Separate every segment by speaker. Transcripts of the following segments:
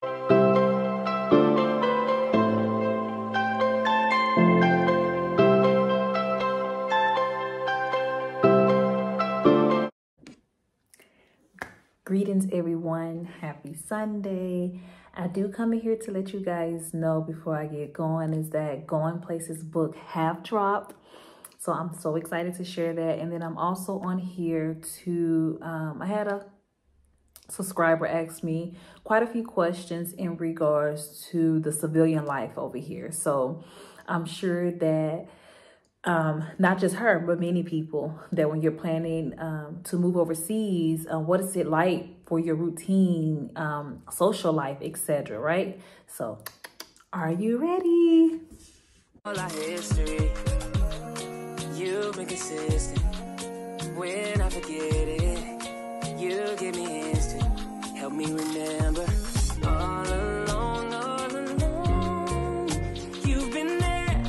Speaker 1: Greetings, everyone. Happy Sunday. I do come in here to let you guys know before I get going is that Going Places book have dropped. So I'm so excited to share that. And then I'm also on here to, I had a subscriber ask me quite a few questions in regards to the civilian life over here. So I'm sure that not just her, but many people, that when you're planning to move overseas, what is it like for your routine, social life, etc., right? So are you ready? All our history, you've been consistent. When I forget it, you give me hints to help me remember. All along, you've been there.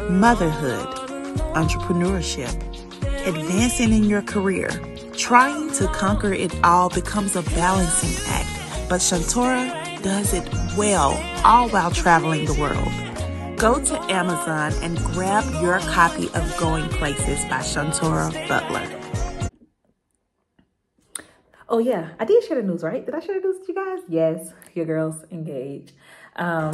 Speaker 2: Motherhood, entrepreneurship, advancing in your career, trying to conquer it all becomes a balancing act, but Shantora does it well, all while traveling the world. Go to Amazon and grab your copy of Going Places by Shantora Butler.
Speaker 1: Oh yeah, I did share the news, right? Did I share the news with you guys? Yes, your girl's engaged. All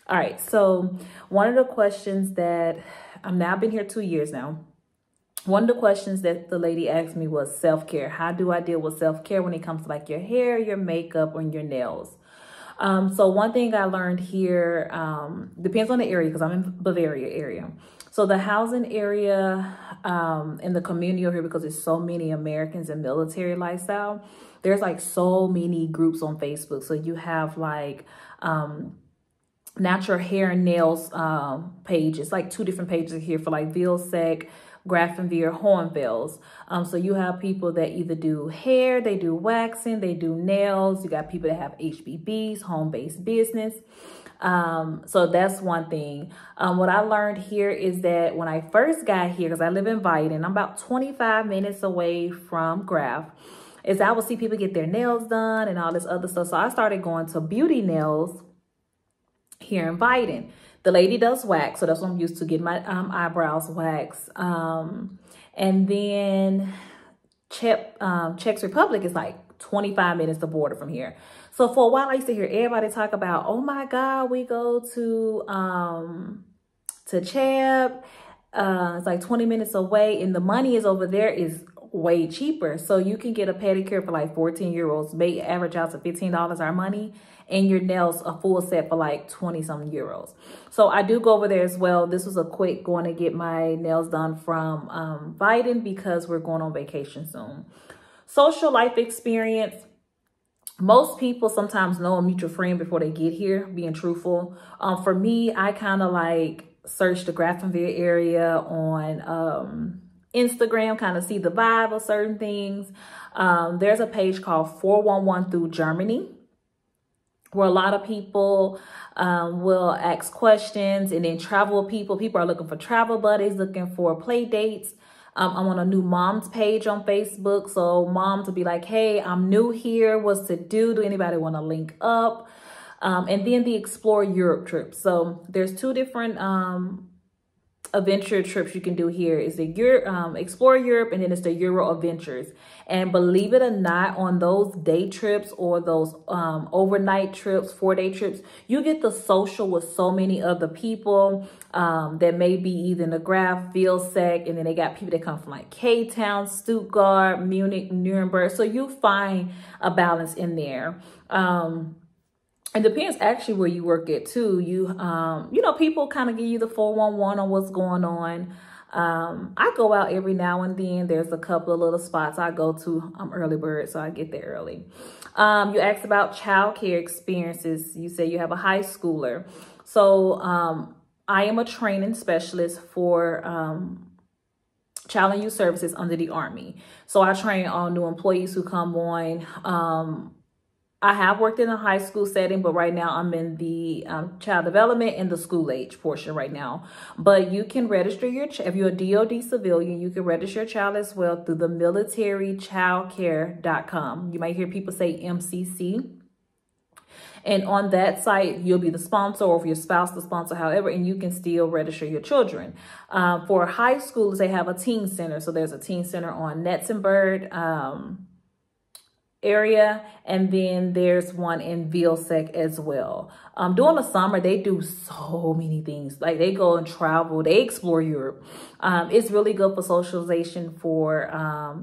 Speaker 1: right, so one of the questions that I've been here 2 years now. One of the questions that the lady asked me was self-care. How do I deal with self-care when it comes to like your hair, your makeup, or your nails? So one thing I learned here, depends on the area because I'm in Bavaria area. So the housing area in the community over here, because there's so many Americans in military lifestyle, there's like so many groups on Facebook. So you have like natural hair and nails pages, like 2 different pages here for like Vilseck, Grafenweer, Hornfels. So you have people that either do hair, they do waxing, they do nails. You got people that have HBBs, home-based business. So that's one thing. What I learned here is that when I first got here, because I live in Vyden, I'm about 25 minutes away from Graf, is I would see people get their nails done and all this other stuff. So I started going to Beauty Nails here in Vyden. The lady does wax, so that's what I'm used to, getting my eyebrows waxed. And then Czech Republic is like 25 minutes the border from here. So for a while, I used to hear everybody talk about, oh my God, we go to Czech. It's like 20 minutes away, and the money is over there is way cheaper. So you can get a pedicure for like 14 euros, may average out to $15 our money, and your nails a full set for like 20-something euros. So I do go over there as well. This was a quick going to get my nails done from Vyden because we're going on vacation soon. Social life experience. Most people sometimes know a mutual friend before they get here, being truthful. For me, I kind of like search the Grafenweer area on Instagram, kind of see the vibe of certain things. There's a page called 411 through Germany, where a lot of people will ask questions, and then travel people. People are looking for travel buddies, looking for play dates. I'm on a new moms page on Facebook. So moms will be like, hey, I'm new here. What's to do? Do anybody want to link up? And then the Explore Europe trip. So there's 2 different adventure trips you can do here. Is the Explore Europe, and then it's the Euro Adventures. And believe it or not, on those day trips or those overnight trips, 4-day trips, you get the social with so many other people that may be either in the Graf, Vilseck, and then they got people that come from like K-Town, Stuttgart, Munich, Nuremberg. So you find a balance in there. It depends actually where you work at too. You know, people kind of give you the 411 on what's going on. I go out every now and then. There's a couple of little spots I go to. I'm early bird, so I get there early. You asked about childcare experiences. You say you have a high schooler. So I am a training specialist for child and youth services under the Army. So I train all new employees who come on. I have worked in a high school setting, but right now I'm in the child development and the school age portion right now. But you can register your, if you're a DOD civilian, you can register your child as well through the militarychildcare.com. You might hear people say MCC. And on that site, you'll be the sponsor, or if your spouse the sponsor, however, and you can still register your children. For high schools, they have a teen center. So there's a teen center on Netzenberg area, and then there's one in Vilsec as well. During the summer, they do so many things. Like they go and travel, they explore Europe. It's really good for socialization for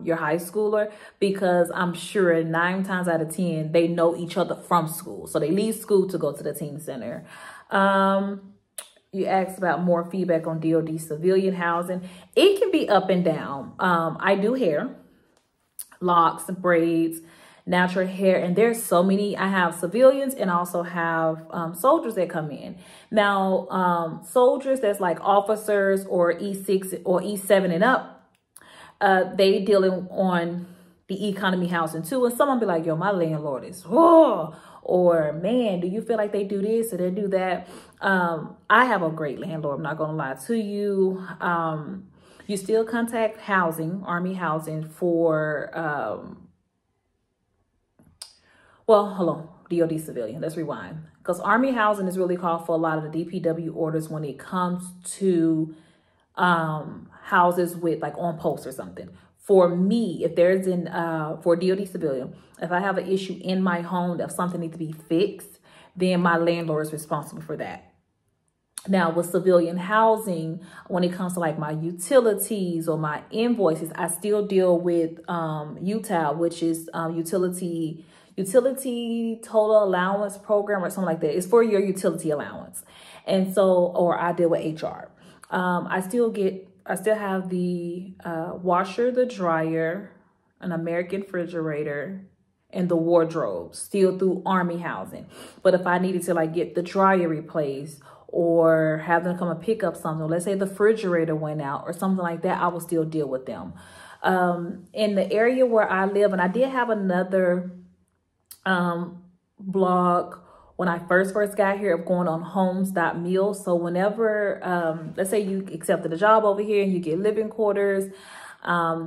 Speaker 1: your high schooler, because I'm sure 9 times out of 10 they know each other from school, so they leave school to go to the teen center. You asked about more feedback on DOD civilian housing. It can be up and down. I do hair, locks, braids, natural hair, and there's so many. I have civilians and also have soldiers that come in. Now, soldiers that's like officers or E6 or E7 and up, they dealing on the economy housing too. And someone be like, yo, my landlord is, oh, or man, do you feel like they do this or they do that? I have a great landlord, I'm not gonna lie to you. You still contact housing, Army housing for, well, hold on, DOD civilian, let's rewind. Because Army housing is really called for a lot of the DPW orders when it comes to houses with like on post or something. For me, if there's for DOD civilian, if I have an issue in my home that something needs to be fixed, then my landlord is responsible for that. Now with civilian housing, when it comes to like my utilities or my invoices, I still deal with UTAL, which is utility total allowance program or something like that. It's for your utility allowance. And so, or I deal with HR. I still have the washer, the dryer, an American refrigerator, and the wardrobe still through Army housing. But if I needed to like get the dryer replaced or have them come and pick up something, let's say the refrigerator went out or something like that, I will still deal with them. In the area where I live, and I did have another blog when I first got here of going on homes.mil. So whenever, let's say you accepted a job over here and you get living quarters,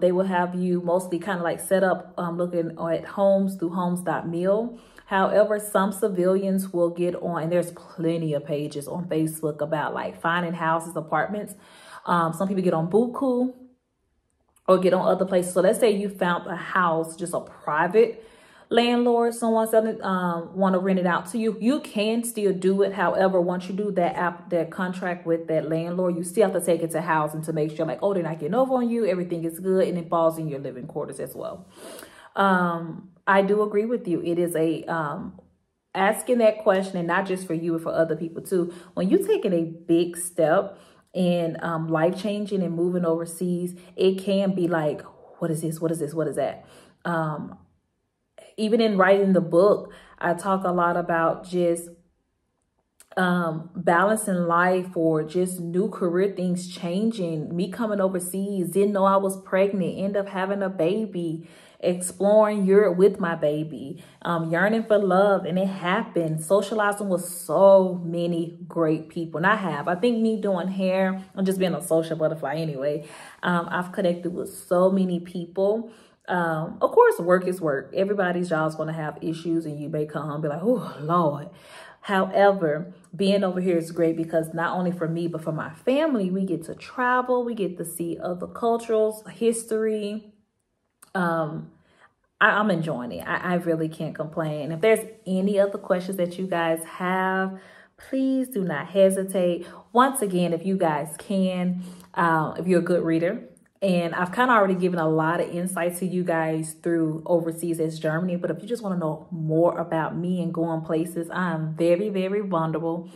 Speaker 1: they will have you mostly kind of like set up looking at homes through homes.mil. However, some civilians will get on, and there's plenty of pages on Facebook about like finding houses, apartments. Some people get on Buku or get on other places. So let's say you found a house, just a private landlord, someone selling, want to rent it out to you. You can still do it. However, once you do that contract with that landlord, you still have to take it to housing to make sure like, oh, they're not getting over on you. Everything is good. And it falls in your living quarters as well. I do agree with you. It is a, asking that question, and not just for you, but for other people too. When you're taking a big step in, life changing and moving overseas, it can be like, what is this? What is this? What is that? Even in writing the book, I talk a lot about just balancing life or just new career things changing. Me coming overseas, didn't know I was pregnant, end up having a baby, exploring Europe with my baby, yearning for love, and it happened. Socializing with so many great people. And I think me doing hair and just being a social butterfly anyway, I've connected with so many people. Of course, work is work. Everybody's job is going to have issues, and you may come home and be like, oh, Lord. However, being over here is great because not only for me, but for my family, we get to travel. We get to see other cultures, history. I'm enjoying it. I really can't complain. If there's any other questions that you guys have, please do not hesitate. Once again, if you guys can, if you're a good reader, and I've kind of already given a lot of insight to you guys through overseas as Germany. But if you just want to know more about me and going places, I'm very, very vulnerable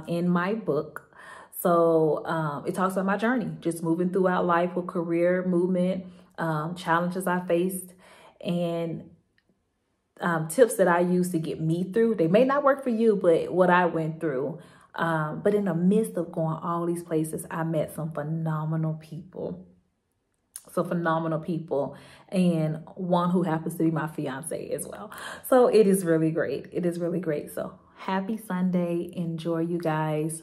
Speaker 1: in my book. So it talks about my journey, just moving throughout life with career movement, challenges I faced, and tips that I use to get me through. They may not work for you, but what I went through. But in the midst of going all these places, I met some phenomenal people. So phenomenal people, and one who happens to be my fiance as well. So it is really great. It is really great. So happy Sunday. Enjoy, you guys.